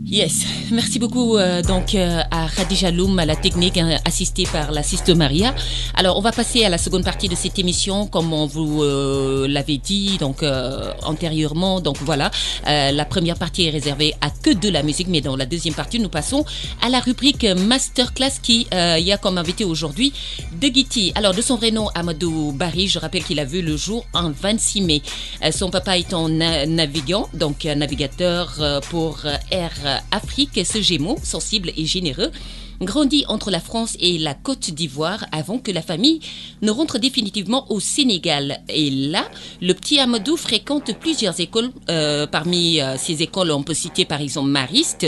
Yes, merci beaucoup à Khadija Loum à la technique assistée par la Sister Maria. Alors on va passer à la seconde partie de cette émission comme on vous l'avait dit antérieurement. Donc voilà, la première partie est réservée à que de la musique, mais dans la deuxième partie nous passons à la rubrique Masterclass qui y a comme invité aujourd'hui Degiti. Alors de son vrai nom Amadou Barry, je rappelle qu'il a vu le jour en 26 mai. Son papa étant navigateur pour Air Afrique, ce Gémeaux, sensible et généreux, grandit entre la France et la Côte d'Ivoire avant que la famille ne rentre définitivement au Sénégal. Et là, le petit Amadou fréquente plusieurs écoles. Parmi ces écoles, on peut citer par exemple Mariste,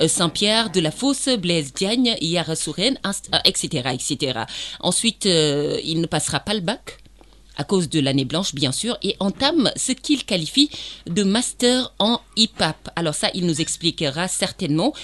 Saint-Pierre de la Fosse, Blaise Diagne, Yara Souren, etc., etc. Ensuite, il ne passera pas le bac à cause de l'année blanche, bien sûr, et entame ce qu'il qualifie de master en hip-hop. Alors ça, il nous expliquera certainement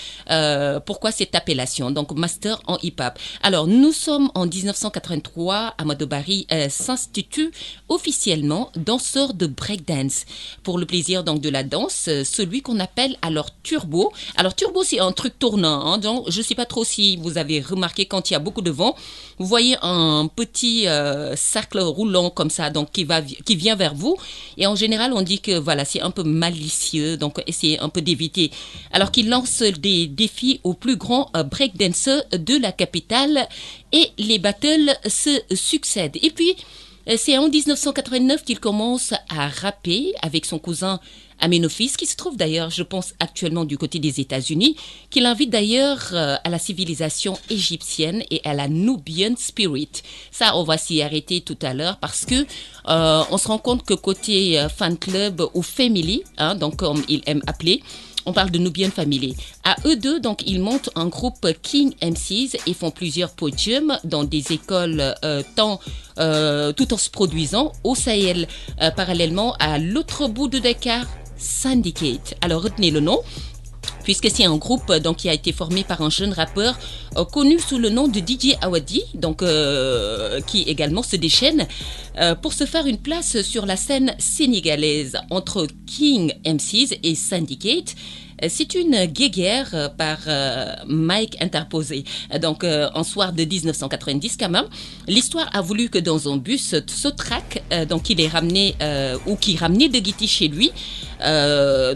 pourquoi cette appellation, donc master en hip-hop. Alors, nous sommes en 1983, Amadou Barry s'institue officiellement danseur de breakdance. Pour le plaisir donc de la danse, celui qu'on appelle alors turbo. Alors, turbo, c'est un truc tournant, hein, donc je ne sais pas trop si vous avez remarqué quand il y a beaucoup de vent, vous voyez un petit cercle roulant comme ça, donc qui vient vers vous. Et en général, on dit que voilà, c'est un peu malicieux, donc essayez un peu d'éviter. Alors qu'il lance des défis aux plus grands breakdancers de la capitale et les battles se succèdent. Et puis, c'est en 1989 qu'il commence à rapper avec son cousin Amenophis, qui se trouve d'ailleurs, je pense, actuellement du côté des États-Unis, qui l'invite d'ailleurs à la civilisation égyptienne et à la Nubian Spirit. Ça, on va s'y arrêter tout à l'heure parce que on se rend compte que côté fan club ou family, hein, donc comme il aime appeler, on parle de Nubian Family. À eux deux, donc, ils montent un groupe King MCs et font plusieurs podiums dans des écoles tout en se produisant au Sahel. Parallèlement, à l'autre bout de Dakar, Syndicate. Alors, retenez le nom, puisque c'est un groupe donc, qui a été formé par un jeune rappeur connu sous le nom de DJ Awadi, donc, qui également se déchaîne pour se faire une place sur la scène sénégalaise. Entre King MCs et Syndicate, c'est une guéguerre par Mike interposé. Donc, en soir de 1990 quand même, l'histoire a voulu que dans un bus, ce track, donc il est ramené, ou qui ramenait Degiti chez lui,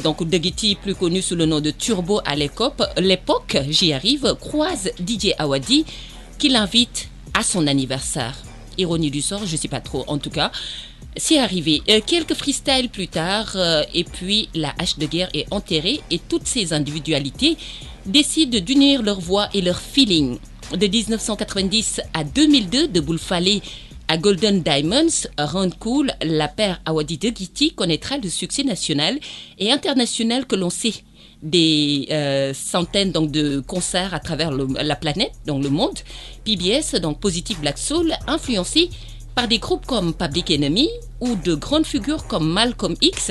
donc Degiti, plus connu sous le nom de Turbo à l'époque, j'y arrive, croise DJ Awadi, qui l'invite à son anniversaire. Ironie du sort, je ne sais pas trop, en tout cas. C'est arrivé. Quelques freestyles plus tard, et puis la hache de guerre est enterrée et toutes ces individualités décident d'unir leur voix et leur feeling. De 1990 à 2002, de Boulfalé à Golden Diamonds, Run Cool, la paire Awadi Degiti connaîtra le succès national et international que l'on sait. Des centaines donc, de concerts à travers la planète, dans le monde. PBS, donc Positive Black Soul, influencé par des groupes comme Public Enemy ou de grandes figures comme Malcolm X,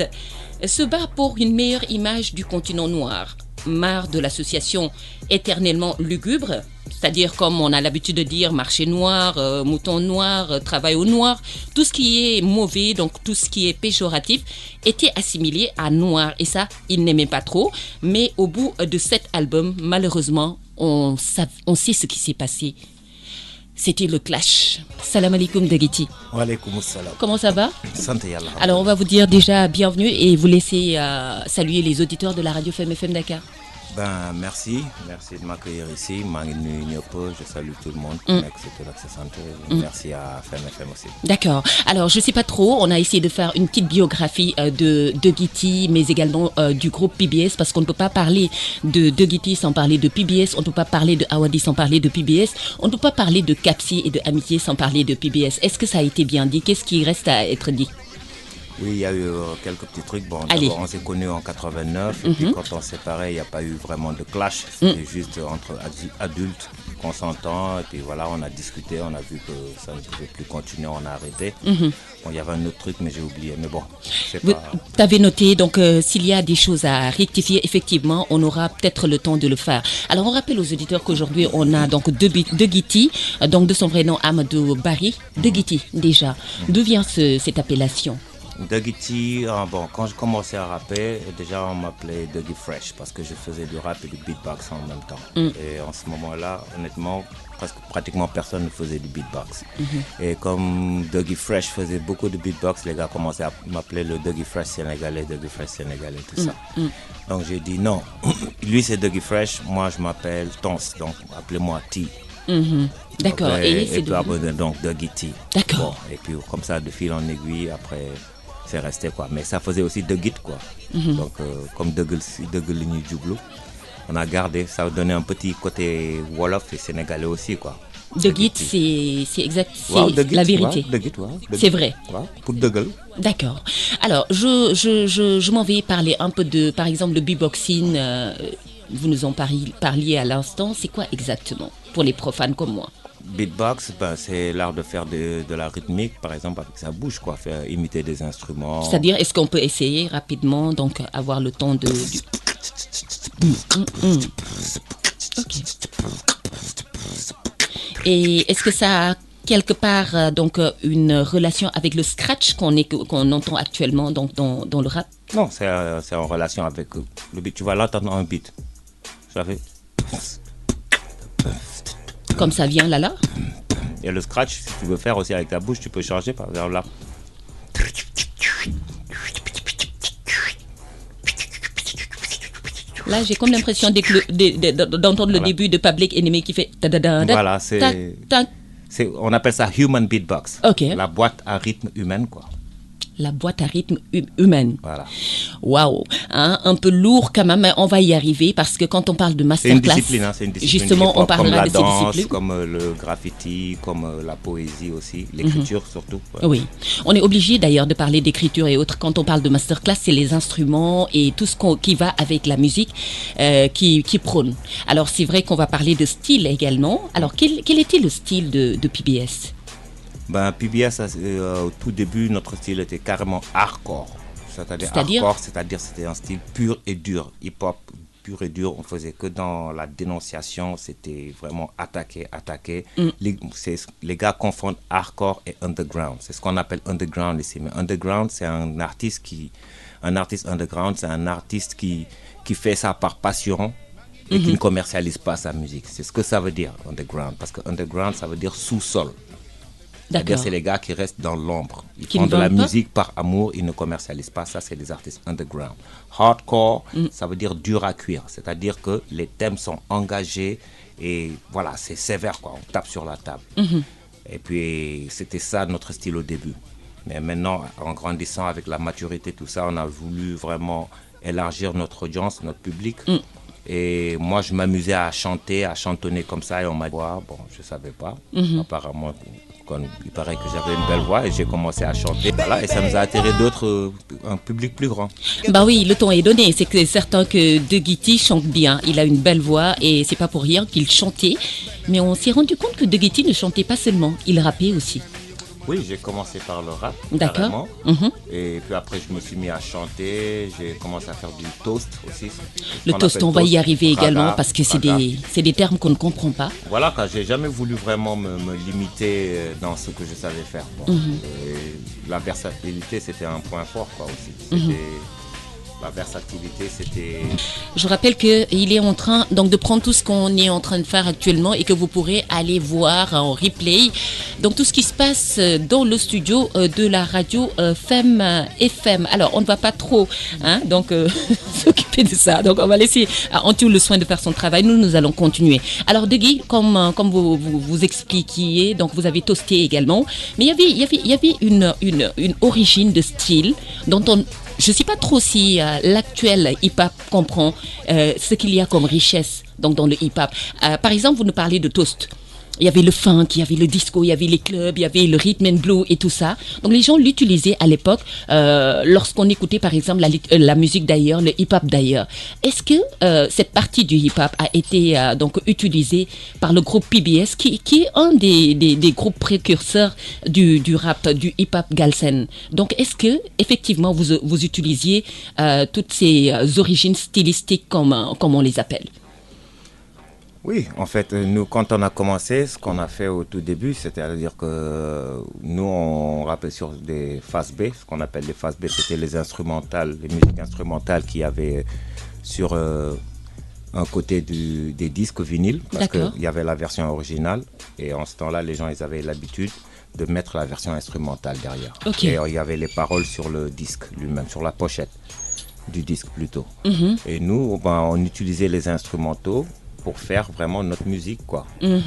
se bat pour une meilleure image du continent noir. Marre de l'association éternellement lugubre, c'est-à-dire comme on a l'habitude de dire marché noir, mouton noir, travail au noir, tout ce qui est mauvais, donc tout ce qui est péjoratif, était assimilé à noir. Et ça, il n'aimait pas trop. Mais au bout de 7 albums, malheureusement, on sait ce qui s'est passé. C'était le clash. Salam alaikum Degiti. Wa alaikum salam. Comment ça va? Santé Yallah. Alors on va vous dire déjà bienvenue et vous laisser saluer les auditeurs de la radio Femme FM Dakar. Ben merci de m'accueillir ici. Je salue tout le monde. Merci à Femme FM aussi. D'accord. Alors je sais pas trop, on a essayé de faire une petite biographie de Degiti, mais également du groupe PBS, parce qu'on ne peut pas parler de Degiti sans parler de PBS, on ne peut pas parler de Awadi sans parler de PBS, on ne peut pas parler de Kapsi et de Amitié sans parler de PBS. Est-ce que ça a été bien dit? Qu'est-ce qui reste à être dit? Oui, il y a eu quelques petits trucs. Bon, Allez. d'abord, on s'est connus en 89. Et puis, quand on s'est séparés, il n'y a pas eu vraiment de clash. C'était juste entre adultes, consentants. Et puis voilà, on a discuté. On a vu que ça ne pouvait plus continuer. On a arrêté. Bon, il y avait un autre truc, mais j'ai oublié. Mais bon, c'est pas... Tu avais noté, donc s'il y a des choses à rectifier, effectivement, on aura peut-être le temps de le faire. Alors, on rappelle aux auditeurs qu'aujourd'hui, on a donc Degiti, donc de son vrai nom Amadou Barry. Degiti, déjà. D'où vient cette appellation? Dougie T, bon, quand je commençais à rapper, déjà on m'appelait Dougie Fresh parce que je faisais du rap et du beatbox en même temps. Et en ce moment-là, honnêtement, pratiquement personne ne faisait du beatbox. Et comme Dougie Fresh faisait beaucoup de beatbox, les gars commençaient à m'appeler le Dougie Fresh sénégalais, tout ça. Donc j'ai dit non, lui c'est Dougie Fresh, moi je m'appelle Tons, donc appelez-moi T. D'accord. Et puis après, donc Dougie T. D'accord. Bon, et puis comme ça, de fil en aiguille, après, c'est resté quoi. Mais ça faisait aussi Dougie quoi. Donc comme Dougie Ligny Djoublo, on a gardé, ça a donné un petit côté Wolof et sénégalais aussi quoi. Dougie, c'est exact, c'est la vérité. Dougie, c'est vrai. Pour Dougie. D'accord. Alors, je m'en vais parler un peu de, par exemple, le beatboxing. Vous nous en parliez à l'instant. C'est quoi exactement pour les profanes comme moi? Beatbox, c'est l'art de faire de la rythmique, par exemple, avec sa bouche, quoi, faire imiter des instruments. C'est-à-dire, est-ce qu'on peut essayer rapidement, donc avoir le temps de... Okay. Et est-ce que ça a quelque part donc une relation avec le scratch qu'on entend actuellement donc, dans le rap? Non, c'est en relation avec le beat. Tu vas l'entendre dans un beat. Ça fait... Comme ça vient là. Et le scratch, si tu veux faire aussi avec ta bouche, tu peux changer par vers là. Là, j'ai comme l'impression d'entendre le début de Public Enemy qui fait... Voilà, on appelle ça human beatbox. Okay. La boîte à rythme humaine, quoi. La boîte à rythme humaine. Voilà. Waouh, un peu lourd quand même, mais on va y arriver parce que quand on parle de masterclass, c'est une discipline. Justement, on parlera de ces disciplines. Comme le graffiti, comme la poésie aussi, l'écriture surtout. Ouais. Oui, on est obligé d'ailleurs de parler d'écriture et autres. Quand on parle de masterclass, c'est les instruments et tout ce qui va avec la musique qui prône. Alors c'est vrai qu'on va parler de style également. Alors quel était le style de PBS? PBS, au tout début, notre style était carrément hardcore. C'est-à-dire c'était un style pur et dur. Hip-hop pur et dur, on faisait que dans la dénonciation, c'était vraiment attaquer. Les gars confondent hardcore et underground. C'est ce qu'on appelle underground ici. Mais underground, c'est un artiste underground, c'est un artiste qui fait ça par passion et qui ne commercialise pas sa musique. C'est ce que ça veut dire, underground. Parce que underground, ça veut dire sous-sol. C'est-à-dire c'est les gars qui restent dans l'ombre. Ils font de la musique par amour, ils ne commercialisent pas. Ça, c'est des artistes underground. Hardcore, ça veut dire dur à cuire. C'est-à-dire que les thèmes sont engagés et voilà, c'est sévère, quoi. On tape sur la table. Et puis, c'était ça notre style au début. Mais maintenant, en grandissant avec la maturité, tout ça, on a voulu vraiment élargir notre audience, notre public. Et moi, je m'amusais à chanter, à chantonner comme ça. Et on m'a dit, bon, je ne savais pas. Apparemment, il paraît que j'avais une belle voix et j'ai commencé à chanter. Voilà, et ça nous a attiré un public plus grand. Bah oui, le ton est donné. C'est certain que Dougie T chante bien. Il a une belle voix et c'est pas pour rien qu'il chantait. Mais on s'est rendu compte que Dougie T ne chantait pas seulement, il rappait aussi. Oui, j'ai commencé par le rap. D'accord. Et puis après, je me suis mis à chanter. J'ai commencé à faire du toast aussi. Le toast, on va y arriver également parce que c'est des termes qu'on ne comprend pas. Voilà, quand j'ai jamais voulu vraiment me limiter dans ce que je savais faire. La versatilité, c'était un point fort, quoi, aussi. La versatilité, c'était... Je rappelle qu'il est en train donc, de prendre tout ce qu'on est en train de faire actuellement et que vous pourrez aller voir en replay. Donc tout ce qui se passe dans le studio de la radio Femme FM. Alors on ne va pas trop s'occuper de ça. Donc on va laisser à Antou le soin de faire son travail. Nous allons continuer. Alors Dougie, comme vous expliquiez, donc vous avez toasté également. Mais il y avait une origine de style dont je ne sais pas trop si l'actuel hip-hop comprend ce qu'il y a comme richesse donc, dans le hip-hop. Par exemple, vous nous parlez de toast. Il y avait le funk, il y avait le disco, il y avait les clubs, il y avait le rhythm and blues et tout ça. Donc les gens l'utilisaient à l'époque lorsqu'on écoutait par exemple la musique d'ailleurs, le hip-hop d'ailleurs. Est-ce que cette partie du hip-hop a été donc utilisée par le groupe PBS qui est un des groupes précurseurs du rap, du hip-hop galsen. Donc est-ce que effectivement vous utilisiez toutes ces origines stylistiques comme on les appelle? Oui, en fait, nous, quand on a commencé, ce qu'on a fait au tout début, c'est-à-dire que nous, on rappelle sur des phases B, ce qu'on appelle les phases B, c'était les instrumentales, les musiques instrumentales qu'il y avait sur un côté des disques vinyles, parce qu'il y avait la version originale, et en ce temps-là, les gens, ils avaient l'habitude de mettre la version instrumentale derrière. Et il y avait les paroles sur le disque lui-même, sur la pochette du disque plutôt. Et nous, on utilisait les instrumentaux pour faire vraiment notre musique, quoi.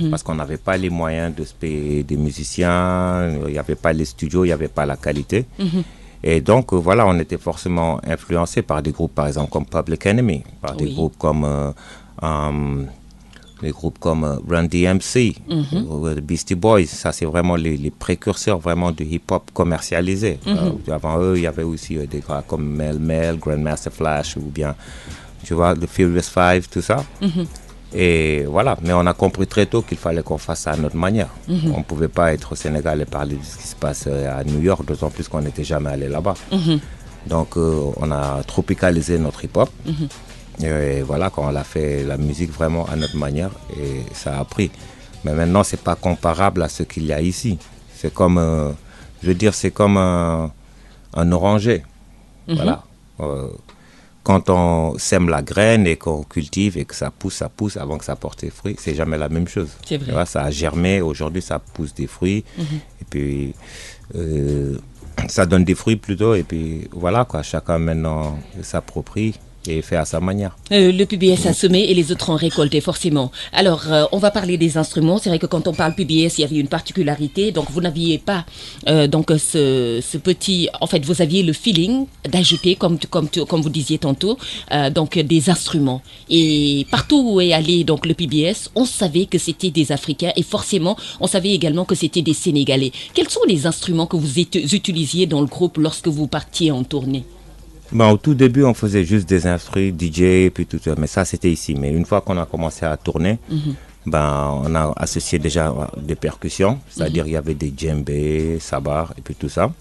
Parce qu'on n'avait pas les moyens de se payer des musiciens, il n'y avait pas les studios, il n'y avait pas la qualité. Et donc, voilà, on était forcément influencé par des groupes, par exemple, comme Public Enemy, par des groupes comme Run DMC, Beastie Boys. Ça, c'est vraiment les précurseurs vraiment du hip-hop commercialisé. Avant eux, il y avait aussi des gars comme Mel Mel, Grandmaster Flash, ou bien, tu vois, The Furious Five, tout ça. Et voilà, mais on a compris très tôt qu'il fallait qu'on fasse ça à notre manière. On ne pouvait pas être au Sénégal et parler de ce qui se passe à New York, d'autant plus qu'on n'était jamais allé là-bas. Donc on a tropicalisé notre hip-hop. Et voilà, quand on a fait la musique vraiment à notre manière, et ça a pris. Mais maintenant, ce n'est pas comparable à ce qu'il y a ici. C'est comme, je veux dire, c'est comme un oranger. Voilà. Quand on sème la graine et qu'on cultive et que ça pousse avant que ça porte ses fruits, c'est jamais la même chose. C'est vrai. Tu vois, ça a germé, aujourd'hui ça pousse des fruits, et puis ça donne des fruits plutôt, et puis voilà quoi, chacun maintenant s'approprie et fait à sa manière. Le PBS a semé et les autres ont récolté, forcément. Alors, on va parler des instruments. C'est vrai que quand on parle PBS, il y avait une particularité. Donc, vous n'aviez pas donc ce petit... En fait, vous aviez le feeling d'ajouter, comme vous disiez tantôt, donc des instruments. Et partout où est allé donc, le PBS, on savait que c'était des Africains et forcément, on savait également que c'était des Sénégalais. Quels sont les instruments que vous utilisiez dans le groupe lorsque vous partiez en tournée? Au tout début, on faisait juste des instruments, DJ, et puis tout ça. Mais ça, c'était ici. Mais une fois qu'on a commencé à tourner, on a associé déjà des percussions. C'est-à-dire, il y avait des djembés, sabar, et puis tout ça.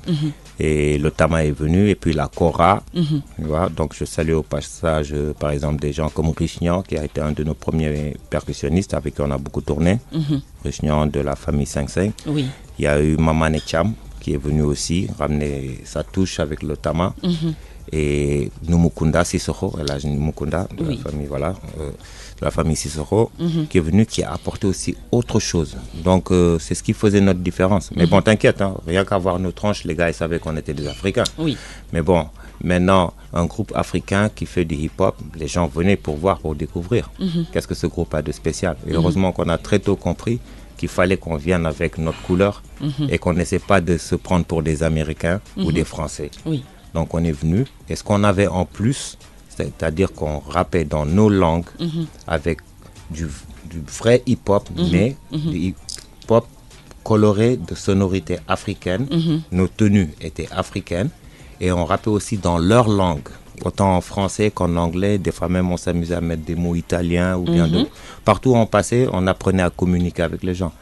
Et le tama est venu, et puis la kora. Voilà. Donc, je salue au passage, par exemple, des gens comme Richnian, qui a été un de nos premiers percussionnistes avec qui on a beaucoup tourné. Richnian de la famille 5-5. Oui. Il y a eu Maman Cham, qui est venu aussi ramener sa touche avec le tama. Et Numukunda Sissoko, Elhadji Numukunda de la famille, voilà, de la famille Sissoko, qui est venu, qui a apporté aussi autre chose. Donc c'est ce qui faisait notre différence. Mais bon, t'inquiète, hein, rien qu'à voir nos tranches, les gars, ils savaient qu'on était des Africains. Oui. Mais bon, maintenant, un groupe africain qui fait du hip-hop, les gens venaient pour voir, pour découvrir. Qu'est-ce que ce groupe a de spécial. Et heureusement qu'on a très tôt compris qu'il fallait qu'on vienne avec notre couleur et qu'on n'essaie pas de se prendre pour des Américains ou des Français. Oui. Donc on est venu, et ce qu'on avait en plus, c'est-à-dire qu'on rappait dans nos langues avec du vrai hip-hop, mais du hip-hop coloré de sonorités africaines. Nos tenues étaient africaines, et on rappait aussi dans leur langue. Autant en français qu'en anglais, des fois même on s'amusait à mettre des mots italiens ou bien partout où on passait, on apprenait à communiquer avec les gens.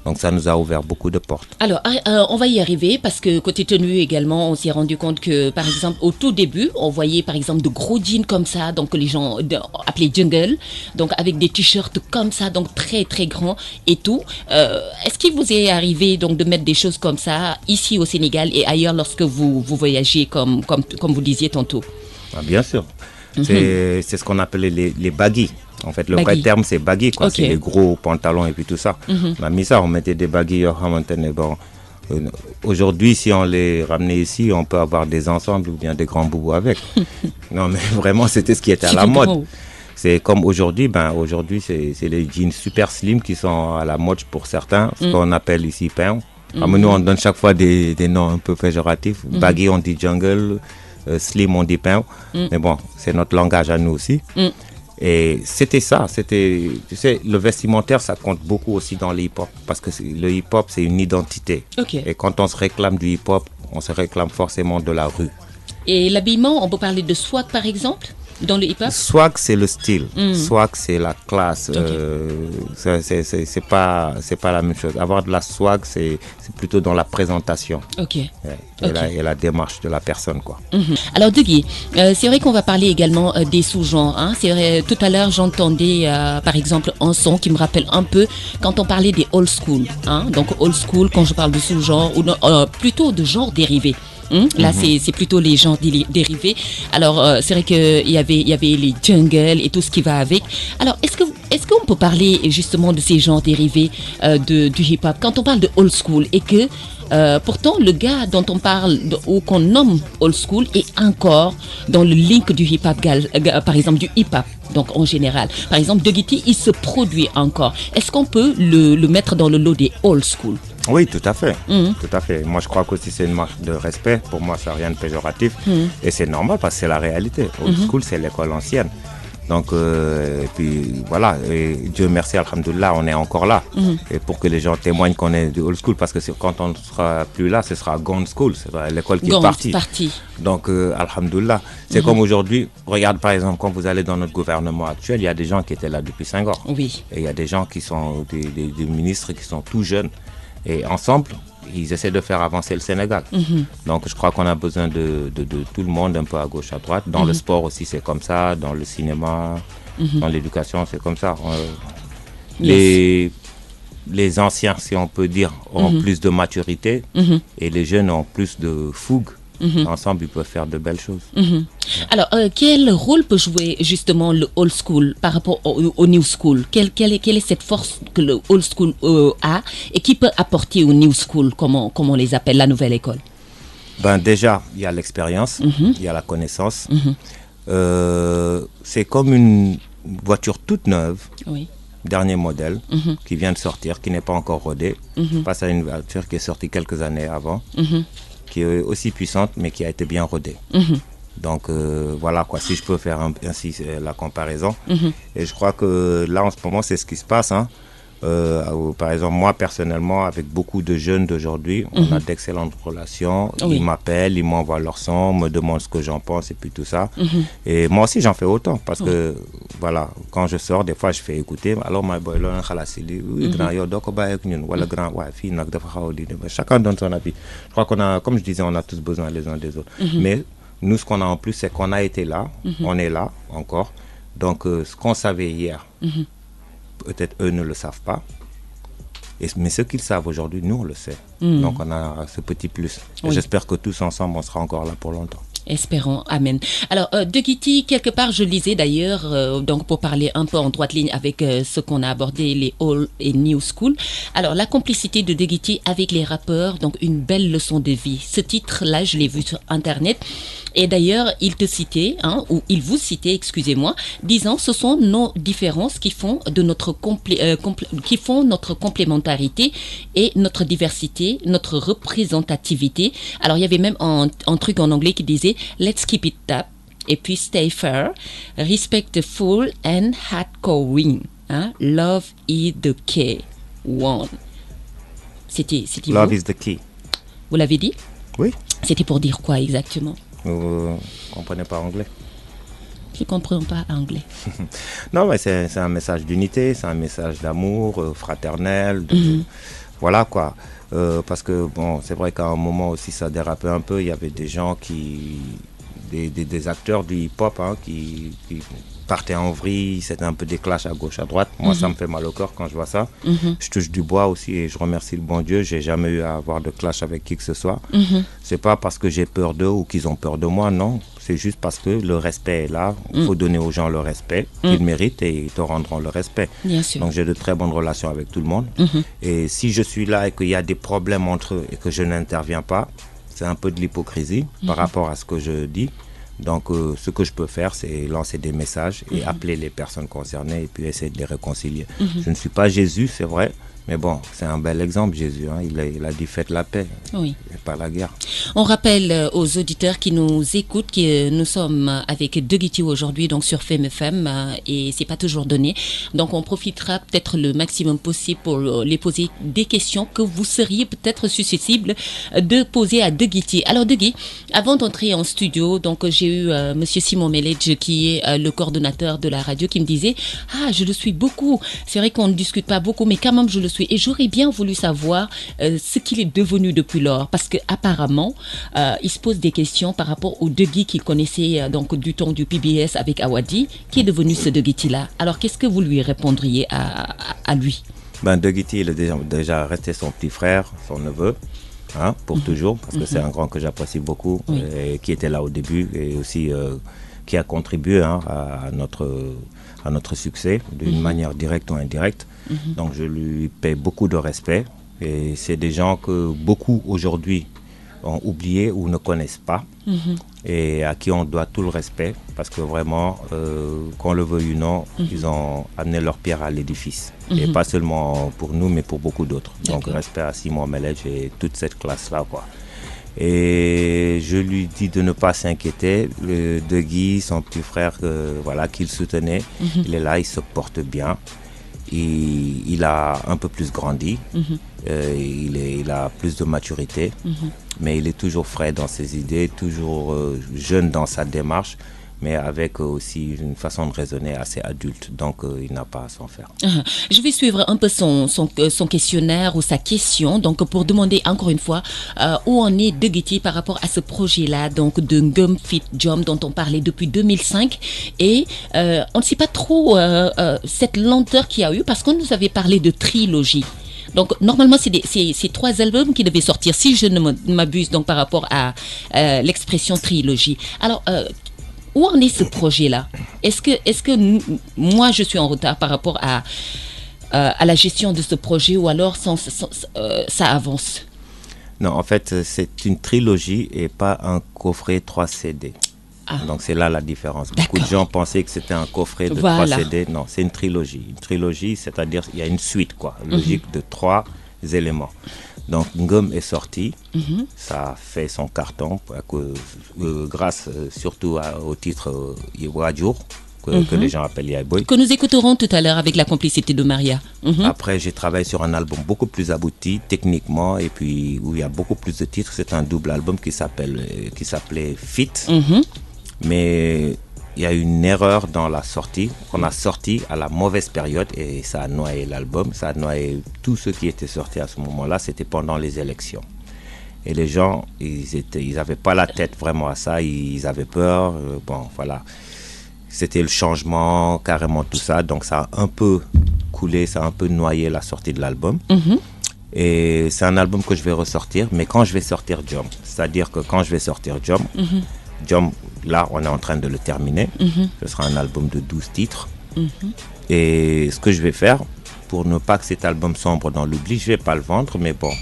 Donc ça nous a ouvert beaucoup de portes. Alors, on va y arriver parce que côté tenue également, on s'est rendu compte que, par exemple, au tout début, on voyait par exemple de gros jeans comme ça, donc que les gens appelaient jungle, donc avec des t-shirts comme ça, donc très très grands et tout. Est-ce qu'il vous est arrivé donc de mettre des choses comme ça ici au Sénégal et ailleurs lorsque vous voyagez comme vous disiez tantôt? Ah, bien sûr. C'est ce qu'on appelait les baggy. En fait, le vrai terme, c'est baggy, quoi. Okay. C'est les gros pantalons et puis tout ça. On a mis ça, on mettait des baggy. Bon, aujourd'hui, si on les ramenait ici, on peut avoir des ensembles ou bien des grands boubous avec. Non, mais vraiment, c'était ce qui était à la mode. C'est comme aujourd'hui, aujourd'hui, c'est les jeans super slim qui sont à la mode pour certains, ce qu'on appelle ici pain. Nous, on donne chaque fois des noms un peu péjoratifs. Baggy, on dit jungle. Slim, on dit pain. Mais bon, c'est notre langage à nous aussi. Et c'était ça. Tu sais, le vestimentaire, ça compte beaucoup aussi dans le hip-hop. Parce que le hip-hop, c'est une identité. Okay. Et quand on se réclame du hip-hop, on se réclame forcément de la rue. Et l'habillement, on peut parler de swag, par exemple? dans le hip-hop? Swag, c'est le style. Swag, c'est la classe. C'est pas la même chose. Avoir de la swag, c'est plutôt dans la présentation. Ok. Et la démarche de la personne, quoi. Alors, Degui, c'est vrai qu'on va parler également des sous-genres. Hein. C'est vrai, tout à l'heure, j'entendais, par exemple, un son qui me rappelle un peu quand on parlait des old school. Hein. Donc, old school, quand je parle de sous-genre, ou plutôt de genre dérivé. Là, c'est plutôt les genres dérivés. Alors, c'est vrai qu'il y avait les jungles et tout ce qui va avec. Alors, est-ce qu'on peut parler justement de ces genres dérivés du hip-hop quand on parle de old school et que pourtant le gars dont on parle ou qu'on nomme old school est encore dans le link du hip-hop, par exemple du hip-hop. Donc en général, par exemple, Degiti, il se produit encore. Est-ce qu'on peut le mettre dans le lot des old school? Oui, tout à fait. Tout à fait. Moi, je crois qu'aussi c'est une marque de respect. Pour moi, ça n'a rien de péjoratif. Et c'est normal parce que c'est la réalité. Old school, c'est l'école ancienne. Donc, et puis voilà, et Dieu merci, alhamdoulilah, on est encore là. Et pour que les gens témoignent qu'on est du old school, parce que quand on ne sera plus là, ce sera gone school, c'est l'école qui est partie. Donc, alhamdoulilah, c'est comme aujourd'hui, regarde par exemple, quand vous allez dans notre gouvernement actuel, il y a des gens qui étaient là depuis Senghor. Oui. Et il y a des gens qui sont des ministres qui sont tout jeunes. Et ensemble, ils essaient de faire avancer le Sénégal. Donc je crois qu'on a besoin de tout le monde, un peu à gauche, à droite. Dans le sport aussi, c'est comme ça. Dans le cinéma, dans l'éducation, c'est comme ça. Les anciens, si on peut dire, ont plus de maturité et les jeunes ont plus de fougue. Ensemble, ils peuvent faire de belles choses. Alors, quel rôle peut jouer justement le old school par rapport au new school? Quelle est cette force que le old school a et qui peut apporter au new school, comme on les appelle, la nouvelle école? Ben déjà, il y a l'expérience, il y a la connaissance. C'est comme une voiture toute neuve. Oui. Dernier modèle qui vient de sortir, qui n'est pas encore rodé. Face à une voiture qui est sortie quelques années avant. Qui est aussi puissante mais qui a été bien rodée. Donc voilà quoi, si je peux faire ainsi la comparaison. Et je crois que là en ce moment c'est ce qui se passe. Par exemple moi personnellement avec beaucoup de jeunes d'aujourd'hui, on a d'excellentes relations. Ils m'appellent, ils m'envoient leur son, me demandent ce que j'en pense et puis tout ça. Et moi aussi j'en fais autant parce que voilà, quand je sors des fois je fais écouter. Alors my boy, chacun donne son avis. Je crois qu'on a, comme je disais, on a tous besoin les uns des autres. Mais nous ce qu'on a en plus c'est qu'on a été là, on est là encore. Donc ce qu'on savait hier, peut-être eux ne le savent pas, mais ce qu'ils savent aujourd'hui, nous on le sait. Donc on a ce petit plus. Et j'espère que tous ensemble, on sera encore là pour longtemps. Espérons, amen. Alors, Degiti, quelque part, je lisais d'ailleurs, donc pour parler un peu en droite ligne avec ce qu'on a abordé, les old et new school. Alors, la complicité de Degiti avec les rappeurs, donc une belle leçon de vie. Ce titre-là, je l'ai vu sur Internet. Et d'ailleurs, il te citait, ou il vous citait, excusez-moi, disant ce sont nos différences qui font de notre qui font notre complémentarité et notre diversité, notre représentativité. Alors, il y avait même un truc en anglais qui disait let's keep it up et puis stay fair, respectful and hardcoring. Love is the key. One. C'était Love vous? Is the key. Vous l'avez dit? Oui. C'était pour dire quoi exactement? Vous ne comprenez pas anglais? Je ne comprends pas anglais. Non, mais c'est un message d'unité, c'est un message d'amour fraternel. Voilà quoi. Parce que bon, c'est vrai qu'à un moment aussi ça dérapait un peu. Il y avait des gens des acteurs du hip-hop qui partaient en vrille. C'était un peu des clashs à gauche, à droite. Moi, ça me fait mal au cœur quand je vois ça. Je touche du bois aussi et je remercie le bon Dieu. J'ai jamais eu à avoir de clash avec qui que ce soit. C'est pas parce que j'ai peur d'eux ou qu'ils ont peur de moi, non. C'est juste parce que le respect est là. Il faut donner aux gens le respect qu'ils méritent et ils te rendront le respect. Bien sûr. Donc j'ai de très bonnes relations avec tout le monde. Et si je suis là et qu'il y a des problèmes entre eux et que je n'interviens pas, c'est un peu de l'hypocrisie par rapport à ce que je dis. Donc ce que je peux faire, c'est lancer des messages et appeler les personnes concernées et puis essayer de les réconcilier. Je ne suis pas Jésus, c'est vrai, Mais bon, c'est un bel exemple, Jésus. Hein. Il a dit faites la paix, Oui. et pas la guerre. On rappelle aux auditeurs qui nous écoutent que nous sommes avec De Guitti aujourd'hui, donc sur Femme FM, et c'est pas toujours donné. Donc on profitera peut-être le maximum possible pour les poser des questions que vous seriez peut-être susceptibles de poser à De Guitti. Alors De Guy, avant d'entrer en studio, donc j'ai eu Monsieur Simon Meledge qui est le coordonnateur de la radio qui me disait je le suis beaucoup. C'est vrai qu'on ne discute pas beaucoup, mais quand même je le suis. Et j'aurais bien voulu savoir ce qu'il est devenu depuis lors, parce que apparemment il se pose des questions par rapport au De Guy qu'il connaissait donc du temps du PBS avec Awadi, qui est devenu ce De Guitti là. Alors qu'est-ce que vous lui répondriez à lui? De Guitti, il est déjà resté son petit frère, son neveu. Hein, pour toujours, parce que c'est un grand que j'apprécie beaucoup, et qui était là au début et aussi qui a contribué à notre succès d'une manière directe ou indirecte. Donc je lui paie beaucoup de respect, et c'est des gens que beaucoup aujourd'hui ont oublié ou ne connaissent pas, et à qui on doit tout le respect, parce que vraiment, qu'on le veuille ou non, ils ont amené leur pierre à l'édifice. Et pas seulement pour nous, mais pour beaucoup d'autres. Donc respect à Simon Meledge et toute cette classe-là, quoi. Et je lui dis de ne pas s'inquiéter. De Guy, son petit frère, qu'il soutenait, il est là, il se porte bien. Il a un peu plus grandi, il a plus de maturité, mais il est toujours frais dans ses idées, toujours jeune dans sa démarche, mais avec aussi une façon de raisonner assez adulte, donc il n'a pas à s'en faire. Je vais suivre un peu son questionnaire ou sa question, donc pour demander encore une fois où en est De Guitti par rapport à ce projet-là, donc de Ngum Fit Jom dont on parlait depuis 2005, et on ne sait pas trop cette lenteur qu'il y a eu, parce qu'on nous avait parlé de trilogie. Donc normalement c'est 3 albums qui devaient sortir, si je ne m'abuse, donc par rapport à l'expression trilogie. Alors où en est ce projet-là? Est-ce que moi je suis en retard par rapport à la gestion de ce projet, ou alors ça avance? Non, en fait c'est une trilogie et pas un coffret 3 CD. Donc c'est là la différence. Beaucoup de gens pensaient que c'était un coffret de 3 CD. Non, c'est une trilogie. Une trilogie, c'est-à-dire il y a une suite, quoi, logique de 3 éléments. Donc Ngum est sorti, ça a fait son carton grâce surtout au titre Iwadjour, que les gens appellent Yaiboy. Que nous écouterons tout à l'heure avec la complicité de Maria. Après, j'ai travaillé sur un album beaucoup plus abouti techniquement, et puis où il y a beaucoup plus de titres. C'est un double album qui s'appelait Fit. Mais il y a eu une erreur dans la sortie, qu'on a sorti à la mauvaise période, et ça a noyé l'album, ça a noyé tout ce qui était sorti à ce moment-là. C'était pendant les élections. Et les gens, ils n'avaient pas la tête vraiment à ça, ils avaient peur. C'était le changement, carrément tout ça. Donc ça a un peu coulé, ça a un peu noyé la sortie de l'album. Et c'est un album que je vais ressortir, mais quand je vais sortir Jom. C'est-à-dire que quand je vais sortir Jom, Jom, là, on est en train de le terminer. Ce sera un album de 12 titres. Et ce que je vais faire, pour ne pas que cet album sombre dans l'oubli, je ne vais pas le vendre, mais bon,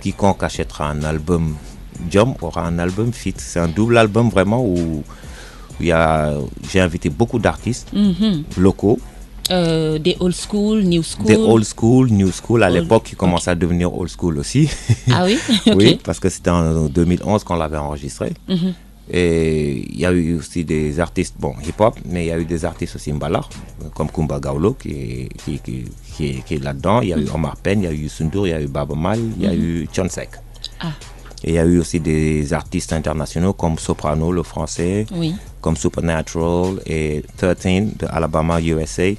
quiconque achètera un album Jom aura un album Fit. C'est un double album vraiment où j'ai invité beaucoup d'artistes locaux. Des old school, new school. Des old school, new school, à l'époque qui commençait à devenir old school aussi. Ah oui? Oui, parce que c'était en 2011 qu'on l'avait enregistré. Et il y a eu aussi des artistes, hip-hop, mais il y a eu des artistes aussi mbala, comme Kumba Gawlo qui est là-dedans. Il y a eu Omar Penn, il y a eu Youssou N'Dour, il y a eu Baaba Maal, il y a eu Thione Seck. Et il y a eu aussi des artistes internationaux comme Soprano, le français, comme Supernatural et 13 de Alabama, USA.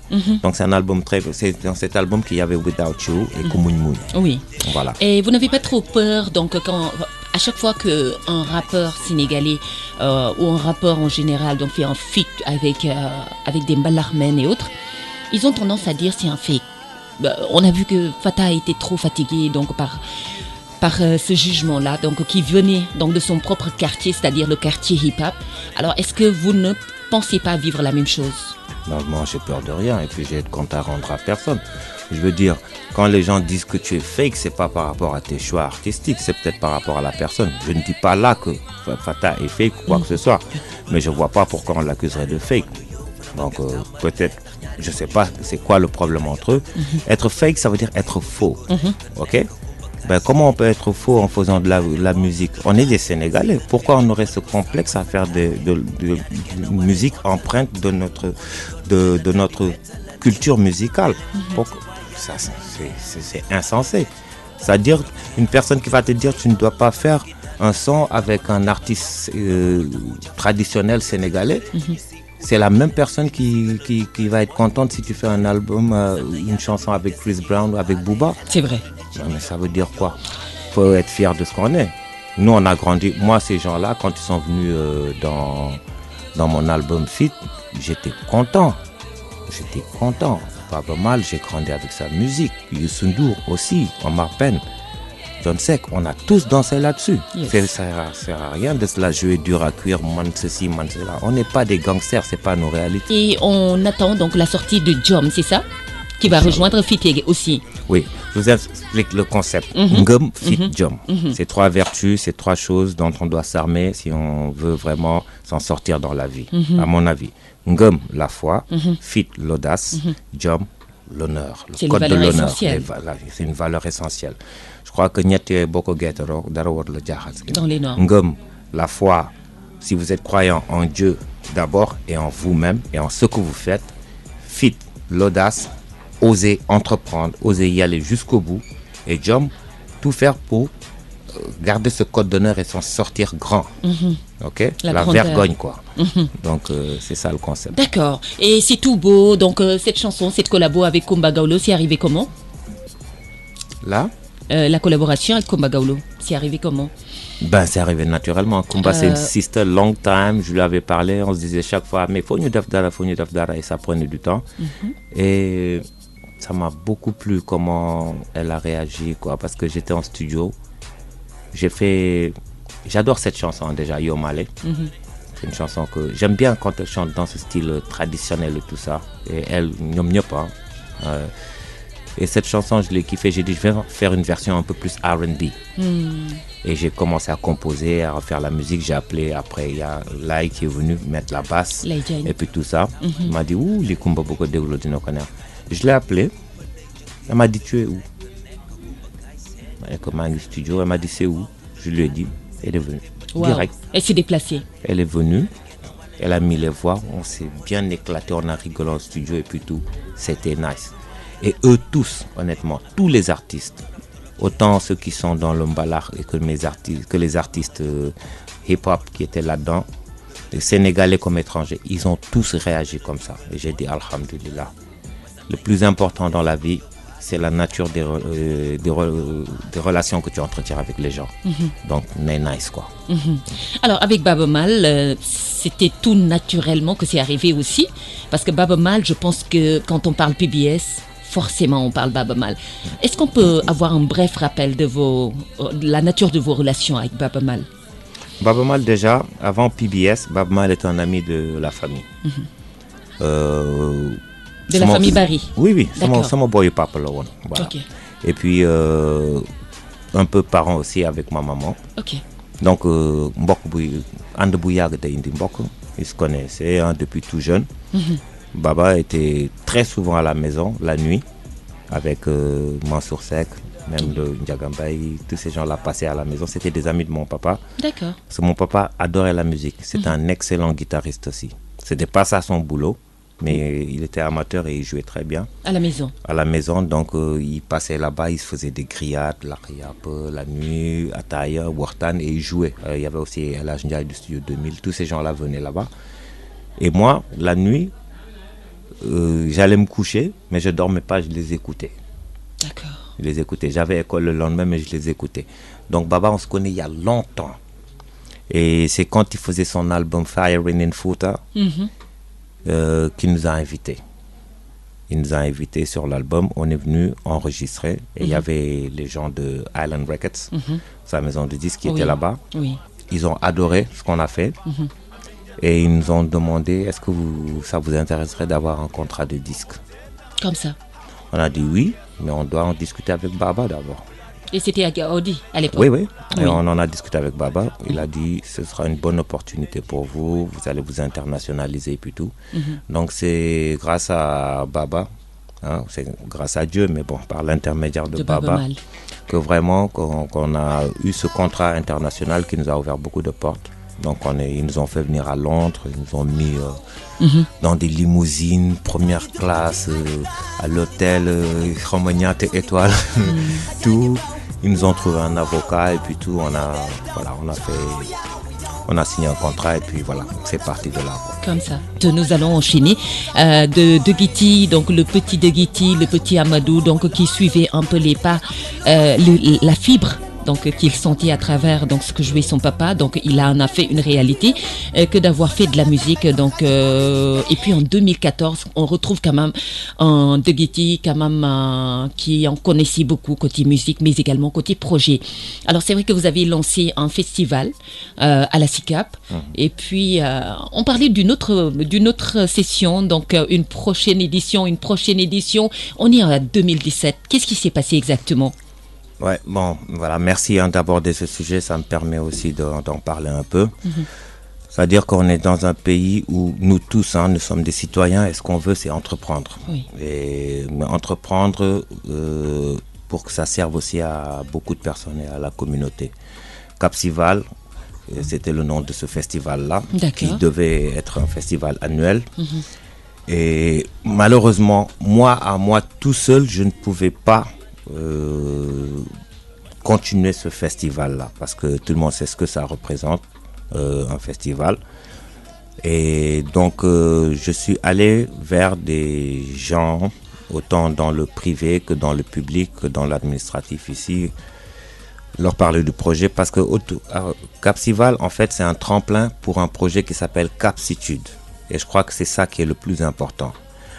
Donc c'est un album c'est dans cet album qu'il y avait Without You et Kumuny Moon. Oui. Voilà. Et vous n'avez pas trop peur, donc à chaque fois qu'un rappeur sénégalais ou un rappeur en général donc fait un feat avec des Mbalarmen et autres, ils ont tendance à dire c'est un fake. On a vu que Fata a été trop fatigué donc par ce jugement-là, donc qui venait donc de son propre quartier, c'est-à-dire le quartier hip-hop. Alors, est-ce que vous ne pensez pas vivre la même chose? Non, moi, j'ai peur de rien, et puis j'ai de compte à rendre à personne. Je veux dire, quand les gens disent que tu es fake, c'est pas par rapport à tes choix artistiques, c'est peut-être par rapport à la personne. Je ne dis pas là que Fata est fake ou quoi que ce soit, mais je vois pas pourquoi on l'accuserait de fake. Donc peut-être, je sais pas c'est quoi le problème entre eux. Être fake, ça veut dire être faux. Ok? Ben, comment on peut être faux en faisant de la musique? On est des Sénégalais. Pourquoi on aurait ce complexe à faire de musique empreinte de notre culture musicale? Ça, c'est insensé. C'est-à-dire une personne qui va te dire tu ne dois pas faire un son avec un artiste traditionnel sénégalais. C'est la même personne qui va être contente si tu fais un album, une chanson avec Chris Brown ou avec Booba. C'est vrai. Non, mais ça veut dire quoi? Il faut être fier de ce qu'on est. Nous, on a grandi. Moi, ces gens-là, quand ils sont venus dans mon album Fit, j'étais content. Pas mal, j'ai grandi avec sa musique. Youssou N'Dour aussi, Omar Pène, John Seck, on a tous dansé là-dessus. Yes. Ça sert à rien de se la jouer dur à cuire, man ceci, man cela. On n'est pas des gangsters, c'est pas nos réalités. Et on attend donc la sortie de Jom, c'est ça? Qui va rejoindre Fit aussi. Oui, je vous explique le concept. Ngum, Fit, Jom. C'est 3 vertus, c'est 3 choses dont on doit s'armer si on veut vraiment s'en sortir dans la vie, à mon avis. Ngum, la foi, Fit, l'audace, Jom, l'honneur, le code de l'honneur. C'est une valeur essentielle. Je crois que dans les normes. Ngum, la foi, si vous êtes croyant en Dieu d'abord et en vous-même et en ce que vous faites. Fit, l'audace, oser entreprendre, oser y aller jusqu'au bout. Et Jom, tout faire pour garder ce code d'honneur et s'en sortir grand. Ok? La vergogne, quoi. Donc, c'est ça le concept. D'accord. Et c'est tout beau. Donc, cette chanson, cette collabo avec Kumba Gawlo, c'est arrivé comment? Là? La collaboration avec Kumba Gawlo, c'est arrivé comment? Ben, c'est arrivé naturellement. Kumba, c'est une sister long time. Je lui avais parlé. On se disait chaque fois, mais faut nous dara, et ça prenait du temps. Et ça m'a beaucoup plu comment elle a réagi, quoi, parce que j'étais en studio. J'adore cette chanson déjà, Yo Malé. C'est une chanson que j'aime bien quand elle chante dans ce style traditionnel et tout ça. Et elle, n'y pas. Et cette chanson, je l'ai kiffée. J'ai dit, je vais faire une version un peu plus R&B. Et j'ai commencé à composer, à refaire la musique. J'ai appelé, après, il y a Lai qui est venu mettre la basse. Et puis tout ça. Il m'a dit, ouh, les Kumba beaucoup de Je l'ai appelé. Elle m'a dit, tu es où? Elle est studio. Elle m'a dit, c'est où? Je lui ai dit. Elle est venue. Wow. Direct. Elle s'est déplacée. Elle est venue. Elle a mis les voix. On s'est bien éclaté. On a rigolé en studio et puis tout. C'était nice. Et eux tous, honnêtement, tous les artistes, autant ceux qui sont dans le mbalak et que les artistes hip-hop qui étaient là-dedans, les Sénégalais comme étrangers, ils ont tous réagi comme ça. Et j'ai dit, alhamdulillah. Le plus important dans la vie, c'est la nature des relations que tu entretiens avec les gens. Donc, c'est nice, quoi. Alors, avec Baaba Maal, c'était tout naturellement que c'est arrivé aussi. Parce que Baaba Maal, je pense que quand on parle PBS, forcément on parle Baaba Maal. Est-ce qu'on peut avoir un bref rappel de la nature de vos relations avec Baaba Maal? Baaba Maal, déjà, avant PBS, Baaba Maal est un ami de la famille. De la famille Barry? Oui, c'est mon boy papa là. Voilà. Okay. Et puis, un peu parent aussi avec ma maman. Ok. Donc, ils se connaissaient depuis tout jeune. Baba était très souvent à la maison, la nuit, avec Mansour Seck, même le Ndiagambaye, tous ces gens-là passaient à la maison. C'était des amis de mon papa. D'accord. Parce que mon papa adorait la musique. C'était un excellent guitariste aussi. C'était pas ça son boulot, mais il était amateur et il jouait très bien. À la maison? À la maison, donc il passait là-bas, il se faisait des grillades, la nuit, Ataya, Wartan, et il jouait. Il y avait aussi El Hadj Ndiaye du Studio 2000, tous ces gens-là venaient là-bas. Et moi, la nuit, j'allais me coucher, mais je ne dormais pas, je les écoutais. D'accord. Je les écoutais. J'avais école le lendemain, mais je les écoutais. Donc Baba, on se connaît il y a longtemps. Et c'est quand il faisait son album Firing in Fouta qu'il nous a invités. Il nous a invités sur l'album. On est venu enregistrer. Et il y avait les gens de Island Records, sa maison de disques, qui étaient là-bas. Oui. Ils ont adoré ce qu'on a fait. Et ils nous ont demandé, est-ce que ça vous intéresserait d'avoir un contrat de disque? Comme ça? On a dit oui, mais on doit en discuter avec Baba d'abord. Et c'était à Gaudi à l'époque. Oui. Et on en a discuté avec Baba. Il a dit ce sera une bonne opportunité pour vous. Vous allez vous internationaliser et puis tout. Donc c'est grâce à Baba, c'est grâce à Dieu, mais bon, par l'intermédiaire de Baba, que vraiment qu'on a eu ce contrat international qui nous a ouvert beaucoup de portes. Donc ils nous ont fait venir à Londres, ils nous ont mis dans des limousines, première classe, à l'hôtel, Romagnac étoile, tout. Ils nous ont trouvé un avocat et puis tout, on a signé un contrat et puis voilà, c'est parti de là. Comme ça. Nous allons enchaîner de Guiti, donc le petit de Guiti, le petit Amadou, donc qui suivait un peu les pas, la fibre. Donc qu'il sentit à travers donc ce que jouait son papa, donc il en a fait une réalité que d'avoir fait de la musique. Donc et puis en 2014 on retrouve quand même un De Guiti quand même qui en connaissait beaucoup côté musique mais également côté projet. Alors c'est vrai que vous avez lancé un festival à la SICAP et puis on parlait d'une autre session, donc une prochaine édition. On est en 2017. Qu'est-ce qui s'est passé exactement? Ouais, bon, voilà, merci d'aborder ce sujet, ça me permet aussi d'en parler un peu. C'est-à-dire qu'on est dans un pays où nous tous, nous sommes des citoyens et ce qu'on veut, c'est entreprendre. Oui. Et entreprendre pour que ça serve aussi à beaucoup de personnes et à la communauté. Capsival, c'était le nom de ce festival-là, qui devait être un festival annuel. Et malheureusement, moi tout seul, je ne pouvais pas continuer ce festival-là parce que tout le monde sait ce que ça représente, un festival. Et donc je suis allé vers des gens autant dans le privé que dans le public que dans l'administratif ici, leur parler du projet parce que Capsival en fait c'est un tremplin pour un projet qui s'appelle Capsitude et je crois que c'est ça qui est le plus important.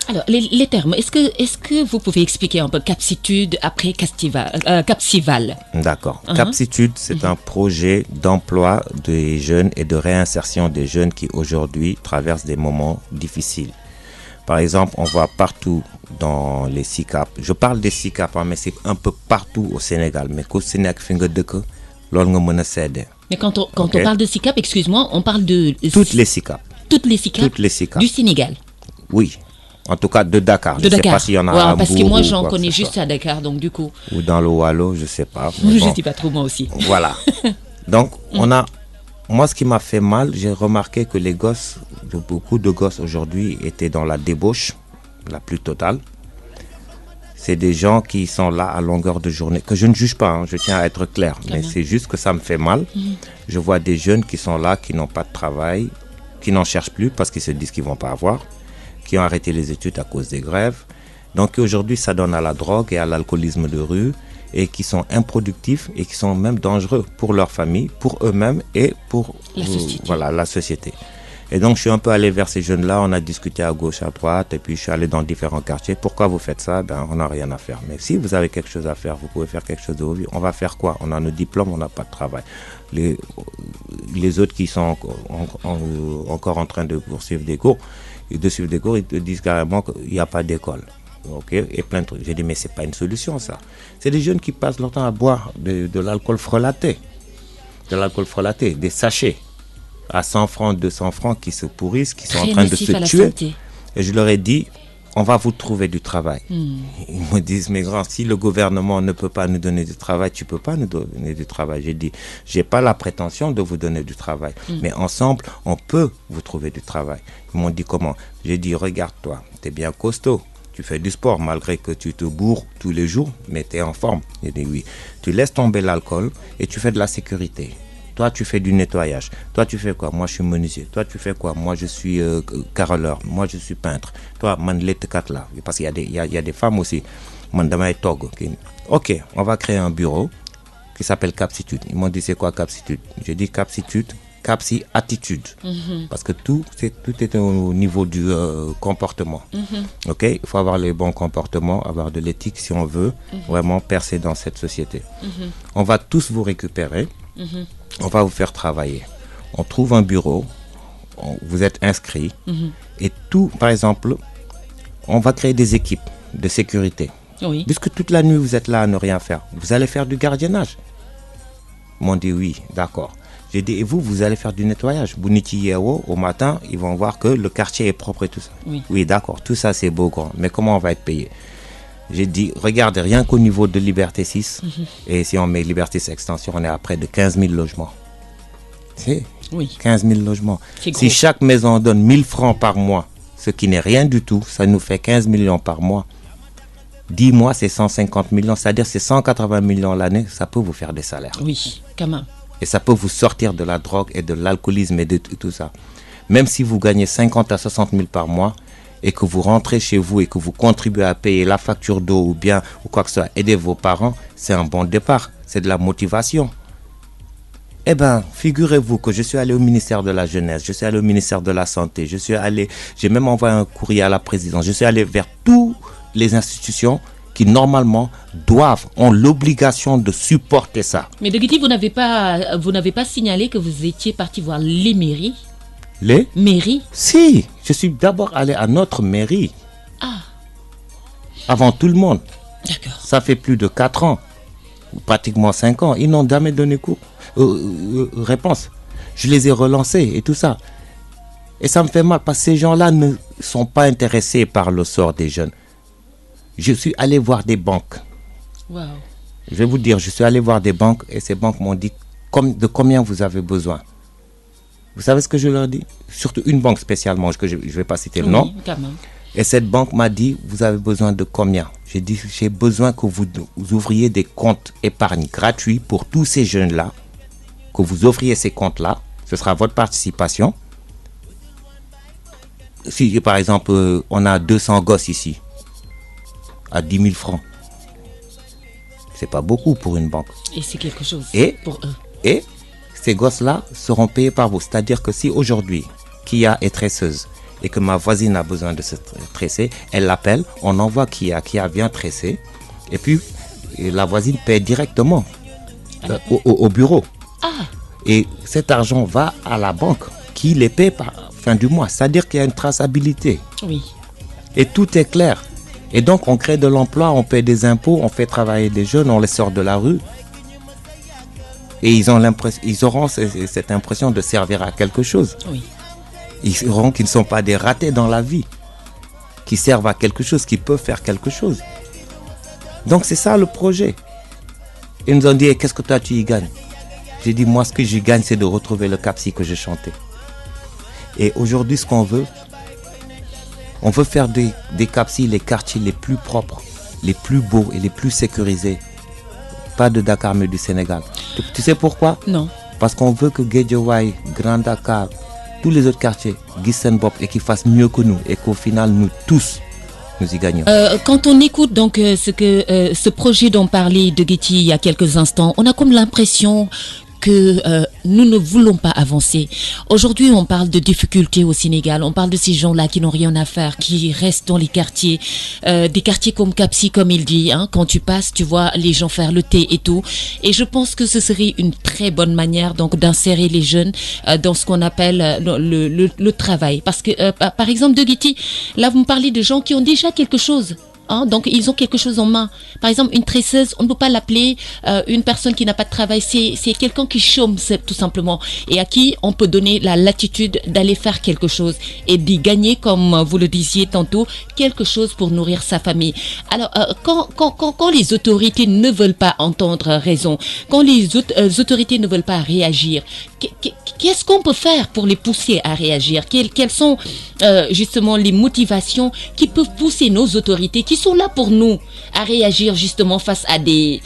Alors, les termes, est-ce que vous pouvez expliquer un peu Capsitude après Capsival? D'accord. Capsitude, c'est un projet d'emploi des jeunes et de réinsertion des jeunes qui aujourd'hui traversent des moments difficiles. Par exemple, on voit partout dans les SICAP, je parle des SICAP, mais c'est un peu partout au Sénégal, mais qu'au Sénégal, mais quand on parle de SICAP, excuse-moi, on parle de... Toutes les SICAP. Toutes les SICAP du Sénégal. Oui. En tout cas, de Dakar. Je ne sais pas s'il y en a à parce Mbour que moi, j'en connais juste à Dakar, donc du coup... Ou dans le Wallo, je ne sais pas. Je ne sais pas trop, moi aussi. Voilà. Donc, moi, ce qui m'a fait mal, j'ai remarqué que beaucoup de gosses aujourd'hui étaient dans la débauche, la plus totale. C'est des gens qui sont là à longueur de journée, que je ne juge pas, je tiens à être clair. Mais c'est juste que ça me fait mal. Je vois des jeunes qui sont là, qui n'ont pas de travail, qui n'en cherchent plus parce qu'ils se disent qu'ils ne vont pas avoir, qui ont arrêté les études à cause des grèves. Donc aujourd'hui, ça donne à la drogue et à l'alcoolisme de rue et qui sont improductifs et qui sont même dangereux pour leur famille, pour eux-mêmes et pour la société. Et donc, je suis un peu allé vers ces jeunes-là, on a discuté à gauche, à droite, et puis je suis allé dans différents quartiers. Pourquoi vous faites ça? On n'a rien à faire. Mais si vous avez quelque chose à faire, vous pouvez faire quelque chose de vos vies. On va faire quoi? On a nos diplômes, on n'a pas de travail. Les autres qui sont encore en train de poursuivre des cours, ils te disent carrément qu'il n'y a pas d'école. Et plein de trucs. J'ai dit, mais c'est pas une solution, ça. C'est des jeunes qui passent leur temps à boire de l'alcool frelaté. Des sachets à 100 francs, 200 francs qui se pourrissent, qui sont en train de se tuer. Et je leur ai dit, on va vous trouver du travail. Ils me disent, mais grand, si le gouvernement ne peut pas nous donner du travail, tu ne peux pas nous donner du travail. J'ai dit, je n'ai pas la prétention de vous donner du travail, mais ensemble, on peut vous trouver du travail. Ils m'ont dit, comment? J'ai dit, regarde-toi, tu es bien costaud. Tu fais du sport malgré que tu te bourres tous les jours, mais tu es en forme. J'ai dit oui. Tu laisses tomber l'alcool et tu fais de la sécurité. Toi, tu fais du nettoyage. Toi, tu fais quoi? Moi, je suis menuisier. Toi, tu fais quoi? Moi, je suis carreleur. Moi, je suis peintre. Toi, man, là. Parce qu'il y a des femmes aussi. Man, damay togg. Ok, on va créer un bureau qui s'appelle Capsitude. Ils m'ont dit, c'est quoi Capsitude? J'ai dit Capsitude. Capsi attitude, parce que tout est au niveau du comportement. Ok, il faut avoir les bons comportements, avoir de l'éthique si on veut vraiment percer dans cette société. On va tous vous récupérer, on va vous faire travailler. On trouve un bureau, vous êtes inscrits et tout, par exemple, on va créer des équipes de sécurité Oui. Puisque toute la nuit, vous êtes là à ne rien faire. Vous allez faire du gardiennage. Ils m'ont dit oui, d'accord. J'ai dit, et vous allez faire du nettoyage. Bouniti Yewo, au matin, ils vont voir que le quartier est propre et tout ça. Oui, d'accord, tout ça c'est beau, grand. Mais comment on va être payé? J'ai dit, regardez, rien qu'au niveau de Liberté 6, et si on met Liberté 6 extension, on est à près de 15 000 logements. C'est 15 000 logements. Si chaque maison donne 1 000 francs par mois, ce qui n'est rien du tout, ça nous fait 15 millions par mois. 10 mois, c'est 150 millions, c'est-à-dire c'est 180 millions l'année, ça peut vous faire des salaires. Oui, quand même. Et ça peut vous sortir de la drogue et de l'alcoolisme et de tout ça. Même si vous gagnez 50 à 60 000 par mois et que vous rentrez chez vous et que vous contribuez à payer la facture d'eau ou bien ou quoi que ce soit, aider vos parents, c'est un bon départ, c'est de la motivation. Eh bien, figurez-vous que je suis allé au ministère de la Jeunesse, je suis allé au ministère de la Santé, j'ai même envoyé un courrier à la présidence, je suis allé vers toutes les institutions qui normalement ont l'obligation de supporter ça. Mais de Guiti, vous n'avez pas signalé que vous étiez parti voir les mairies? Les mairies? Si, je suis d'abord allé à notre mairie. Ah. Avant tout le monde. D'accord. Ça fait plus de 4 ans, pratiquement 5 ans. Ils n'ont jamais donné réponse. Je les ai relancés et tout ça. Et ça me fait mal parce que ces gens-là ne sont pas intéressés par le sort des jeunes. Je suis allé voir des banques. Wow. Je vais vous dire, je suis allé voir des banques et ces banques m'ont dit de combien vous avez besoin. Vous savez ce que je leur dis? Surtout une banque spécialement, que je ne vais pas citer le nom. Quand même. Et cette banque m'a dit, vous avez besoin de combien? J'ai dit, j'ai besoin que vous ouvriez des comptes épargne gratuits pour tous ces jeunes-là, que vous offriez ces comptes-là. Ce sera votre participation. Si par exemple, on a 200 gosses ici, à 10 000 francs. C'est pas beaucoup pour une banque. Et c'est quelque chose pour eux. Et ces gosses-là seront payés par vous. C'est-à-dire que si aujourd'hui, Kia est tresseuse et que ma voisine a besoin de se tresser, elle l'appelle, on envoie Kia vient tresser et puis la voisine paie directement au bureau. Ah. Et cet argent va à la banque qui les paie par fin du mois. C'est-à-dire qu'il y a une traçabilité. Oui. Et tout est clair. Et donc, on crée de l'emploi, on paie des impôts, on fait travailler des jeunes, on les sort de la rue. Et ils auront cette impression de servir à quelque chose. Oui. Ils auront qu'ils ne sont pas des ratés dans la vie, qui servent à quelque chose, qui peuvent faire quelque chose. Donc, c'est ça le projet. Ils nous ont dit, qu'est-ce que toi tu y gagnes? J'ai dit, moi, ce que j'y gagne, c'est de retrouver le Cap-Si que j'ai chanté. Et aujourd'hui, ce qu'on veut, on veut faire des Cap-Si les quartiers les plus propres, les plus beaux et les plus sécurisés. Pas de Dakar, mais du Sénégal. Tu sais pourquoi? Non. Parce qu'on veut que Guédiawaye, Grand Dakar, tous les autres quartiers, Gissen Bob, et qu'ils fassent mieux que nous. Et qu'au final, nous tous, nous y gagnons. Quand on écoute donc ce projet dont parlait de Guiti il y a quelques instants, on a comme l'impression que nous ne voulons pas avancer. Aujourd'hui, on parle de difficultés au Sénégal. On parle de ces gens-là qui n'ont rien à faire, qui restent dans les quartiers. Des quartiers comme Cap-Si, comme il dit. Hein, quand tu passes, tu vois les gens faire le thé et tout. Et je pense que ce serait une très bonne manière donc d'insérer les jeunes dans ce qu'on appelle le travail. Parce que, par exemple, de Guiti, là, vous me parlez de gens qui ont déjà quelque chose. Hein, donc ils ont quelque chose en main. Par exemple, une tresseuse, on ne peut pas l'appeler une personne qui n'a pas de travail. C'est quelqu'un qui chôme, tout simplement, et à qui on peut donner la latitude d'aller faire quelque chose et d'y gagner, comme vous le disiez tantôt, quelque chose pour nourrir sa famille. Alors, quand les autorités ne veulent pas entendre raison, quand les autorités ne veulent pas réagir, qu'est-ce qu'on peut faire pour les pousser à réagir? Quelles sont justement les motivations qui peuvent pousser nos autorités, qui sont là pour nous, à réagir justement face à des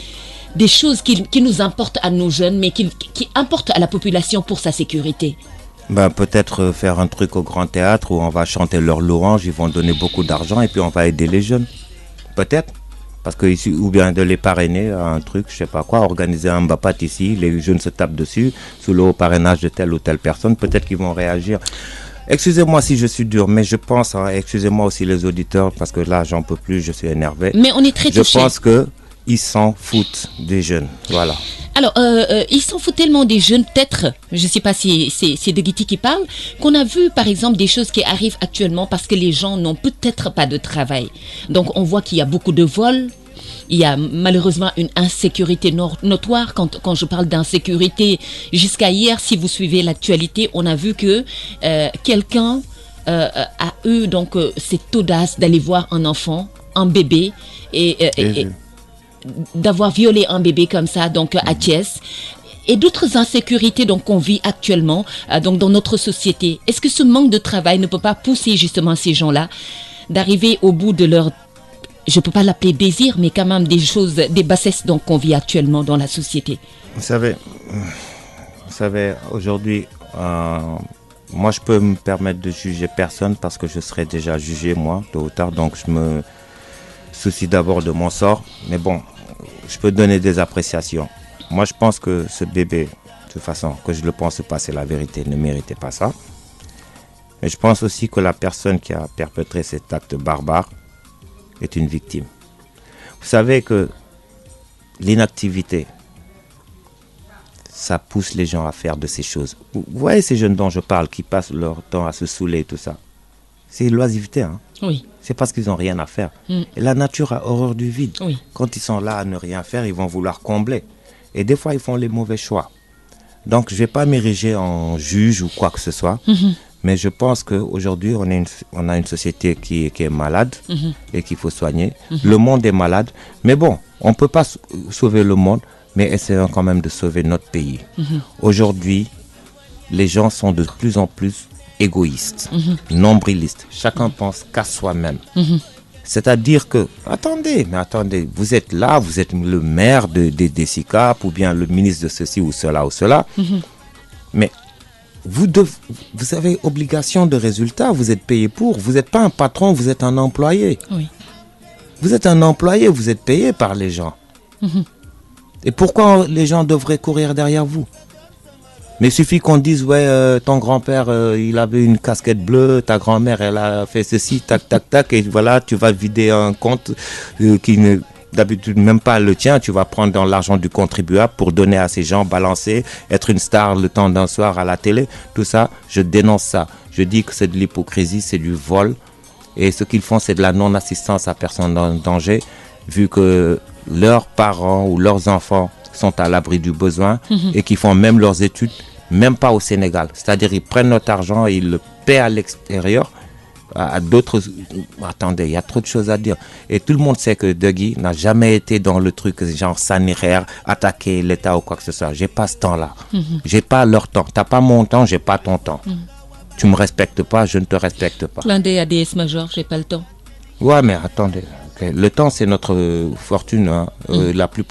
choses qui nous importent à nos jeunes, mais qui importent à la population pour sa sécurité? Peut-être faire un truc au Grand Théâtre où on va chanter leurs louanges, ils vont donner beaucoup d'argent et puis on va aider les jeunes. Peut-être. Parce que ici, ou bien de les parrainer à un truc, je sais pas quoi, organiser un Mbapat ici, les jeunes se tapent dessus, sous le haut parrainage de telle ou telle personne, peut-être qu'ils vont réagir. Excusez-moi si je suis dur, mais je pense, excusez-moi aussi les auditeurs, parce que là, j'en peux plus, je suis énervé. Mais on est très touchés. Je pense qu'ils s'en foutent des jeunes, voilà. Alors, il s'en fout tellement des jeunes, peut-être, je ne sais pas si c'est de Guity qui parle, qu'on a vu par exemple des choses qui arrivent actuellement parce que les gens n'ont peut-être pas de travail. Donc on voit qu'il y a beaucoup de vols. Il y a malheureusement une insécurité notoire. Quand je parle d'insécurité, jusqu'à hier, si vous suivez l'actualité, on a vu que quelqu'un a eu donc cette audace d'aller voir un enfant, un bébé, et d'avoir violé un bébé comme ça, donc à Thiès. Et d'autres insécurités donc qu'on vit actuellement donc dans notre société. Est-ce que ce manque de travail ne peut pas pousser justement ces gens-là d'arriver au bout de leur, je ne peux pas l'appeler désir, mais quand même des choses, des bassesses donc qu'on vit actuellement dans la société? Vous savez, aujourd'hui, moi je peux me permettre de juger personne parce que je serai déjà jugé moi, tôt ou tard, donc je me soucie d'abord de mon sort. Mais bon, je peux donner des appréciations. Moi je pense que ce bébé, de toute façon, que je le pense pas, c'est la vérité, ne méritait pas ça. Mais je pense aussi que la personne qui a perpétré cet acte barbare est une victime. Vous savez que l'inactivité, ça pousse les gens à faire de ces choses. Vous voyez ces jeunes dont je parle qui passent leur temps à se saouler et tout ça. C'est l'oisiveté, hein. Oui. C'est parce qu'ils n'ont rien à faire. Et la nature a horreur du vide. Oui. Quand ils sont là à ne rien faire, ils vont vouloir combler. Et des fois, ils font les mauvais choix. Donc, je ne vais pas m'ériger en juge ou quoi que ce soit. Mais je pense qu'aujourd'hui, on a une société qui est malade et qu'il faut soigner. Le monde est malade. Mais bon, on ne peut pas sauver le monde, mais essayons quand même de sauver notre pays. Aujourd'hui, les gens sont de plus en plus égoïstes, nombrilistes. Chacun pense qu'à soi-même. C'est-à-dire que, attendez, vous êtes là, vous êtes le maire des SICAP ou bien le ministre de ceci ou cela ou cela. Mais vous avez obligation de résultat, vous êtes payé pour. Vous n'êtes pas un patron, vous êtes un employé. Oui. Vous êtes un employé, vous êtes payé par les gens. Et pourquoi les gens devraient courir derrière vous? Mais il suffit qu'on dise, ouais, ton grand-père, il avait une casquette bleue, ta grand-mère, elle a fait ceci, tac, tac, tac, et voilà, tu vas vider un compte qui n'est d'habitude même pas le tien, tu vas prendre dans l'argent du contribuable pour donner à ces gens, balancer, être une star le temps d'un soir à la télé. Tout ça, je dénonce ça. Je dis que c'est de l'hypocrisie, c'est du vol. Et ce qu'ils font, c'est de la non-assistance à personne en danger, vu que leurs parents ou leurs enfants sont à l'abri du besoin et qui font même leurs études, même pas au Sénégal. C'est-à-dire ils prennent notre argent et ils le paient à l'extérieur, à d'autres... Attendez, il y a trop de choses à dire. Et tout le monde sait que Degui n'a jamais été dans le truc genre sanitaire, attaquer l'État ou quoi que ce soit. J'ai pas ce temps-là. J'ai pas leur temps. T'as pas mon temps, j'ai pas ton temps. Tu me respectes pas, je ne te respecte pas. Clin d'œil à DS Major, j'ai pas le temps. Ouais, mais attendez. Okay. Le temps, c'est notre fortune. Hein.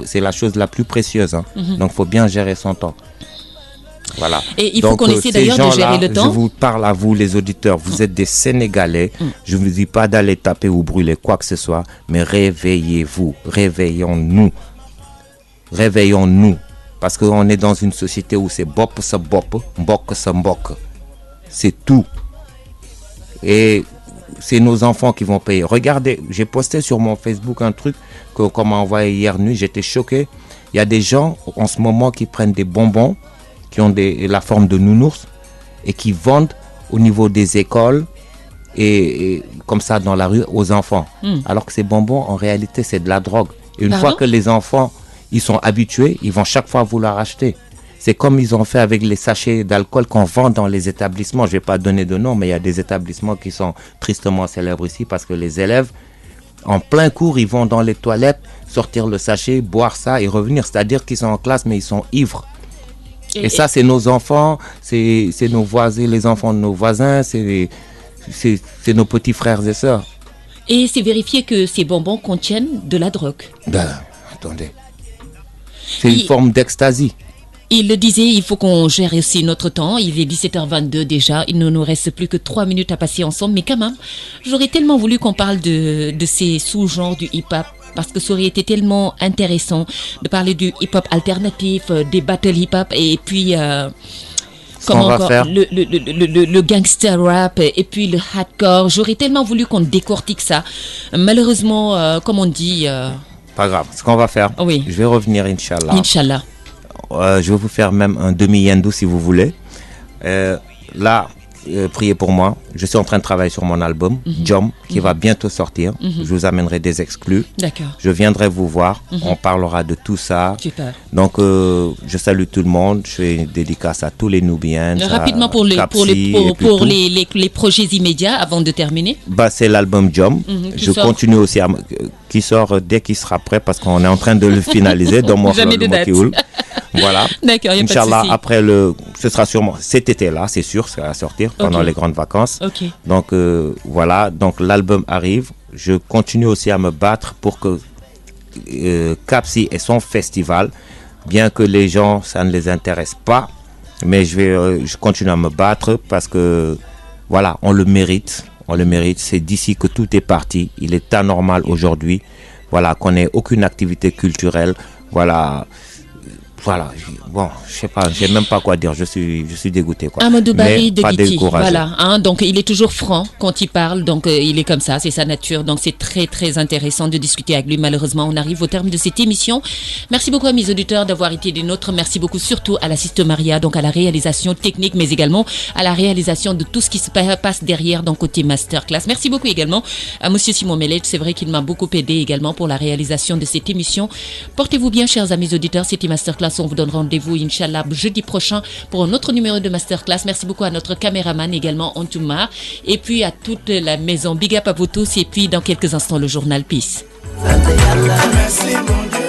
C'est la chose la plus précieuse. Hein. Donc, il faut bien gérer son temps. Voilà. Et il faut qu'on essaie d'ailleurs de gérer le temps. Je vous parle à vous, les auditeurs. Vous êtes des Sénégalais. Je ne vous dis pas d'aller taper ou brûler quoi que ce soit. Mais réveillez-vous. Réveillons-nous. Réveillons-nous. Parce qu'on est dans une société où c'est bop sa bop, mbok sa mbok. C'est tout. Et c'est nos enfants qui vont payer. Regardez, j'ai posté sur mon Facebook un truc qu'on m'a envoyé hier nuit. J'étais choqué. Il y a des gens en ce moment qui prennent des bonbons qui ont la forme de nounours et qui vendent au niveau des écoles et comme ça dans la rue aux enfants. Alors que ces bonbons, en réalité, c'est de la drogue. Et une fois que les enfants, ils sont habitués, ils vont chaque fois vouloir acheter. C'est comme ils ont fait avec les sachets d'alcool qu'on vend dans les établissements. Je ne vais pas donner de nom, mais il y a des établissements qui sont tristement célèbres ici parce que les élèves, en plein cours, ils vont dans les toilettes, sortir le sachet, boire ça et revenir. C'est-à-dire qu'ils sont en classe, mais ils sont ivres. Et ça, c'est nos enfants, c'est nos voisins, les enfants de nos voisins, c'est nos petits frères et sœurs. Et c'est vérifié que ces bonbons contiennent de la drogue. Attendez. C'est une forme d'ecstasy. Il le disait, il faut qu'on gère aussi notre temps. Il est 17h22 déjà. Il ne nous reste plus que 3 minutes à passer ensemble. Mais quand même, j'aurais tellement voulu qu'on parle de ces sous-genres du hip-hop. Parce que ça aurait été tellement intéressant de parler du hip-hop alternatif, des battle hip-hop et puis le gangster rap et puis le hardcore. J'aurais tellement voulu qu'on décortique ça. Malheureusement, comme on dit... Pas grave. Ce qu'on va faire, oui. Je vais revenir, Inch'Allah. Inch'Allah. je vais vous faire même un demi-yendo si vous voulez. Là, priez pour moi. Je suis en train de travailler sur mon album, Jom, qui va bientôt sortir. Je vous amènerai des exclus. D'accord. Je viendrai vous voir. On parlera de tout ça. Super. Donc, je salue tout le monde. Je fais une dédicace à tous les Nubiens. Rapidement pour les projets immédiats avant de terminer. C'est l'album Jom. Je continue aussi qui sort dès qu'il sera prêt parce qu'on est en train de le finaliser. Jamais de date. Voilà. D'accord, il n'y a pas de souci. Après, ce sera sûrement cet été-là, c'est sûr, ça va sortir pendant les grandes vacances. Okay. Donc, voilà. Donc, l'album arrive. Je continue aussi à me battre pour que Cap-Sy ait son festival. Bien que les gens, ça ne les intéresse pas. Mais je continue à me battre parce que, voilà, on le mérite. On le mérite. C'est d'ici que tout est parti. Il est anormal aujourd'hui, voilà, qu'on n'ait aucune activité culturelle. Voilà, bon, je sais pas, j'ai même pas quoi dire, je suis dégoûté quoi. Amadou Barry de pas Guity, découragé. voilà, donc il est toujours franc quand il parle, donc il est comme ça, c'est sa nature, donc c'est très très intéressant de discuter avec lui. Malheureusement, on arrive au terme de cette émission. Merci beaucoup à mes auditeurs d'avoir été des nôtres, merci beaucoup surtout à la Sister Maria, donc à la réalisation technique, mais également à la réalisation de tout ce qui se passe derrière, donc côté masterclass. Merci beaucoup également à monsieur Simon Mellet, c'est vrai qu'il m'a beaucoup aidé également pour la réalisation de cette émission. Portez-vous bien, chers amis auditeurs, c'était Masterclass. On vous donne rendez-vous, Inch'Allah, jeudi prochain pour un autre numéro de Masterclass. Merci beaucoup à notre caméraman également, Antoumar. Et puis à toute la maison. Big up à vous tous. Et puis dans quelques instants, le journal Peace. Merci, mon Dieu.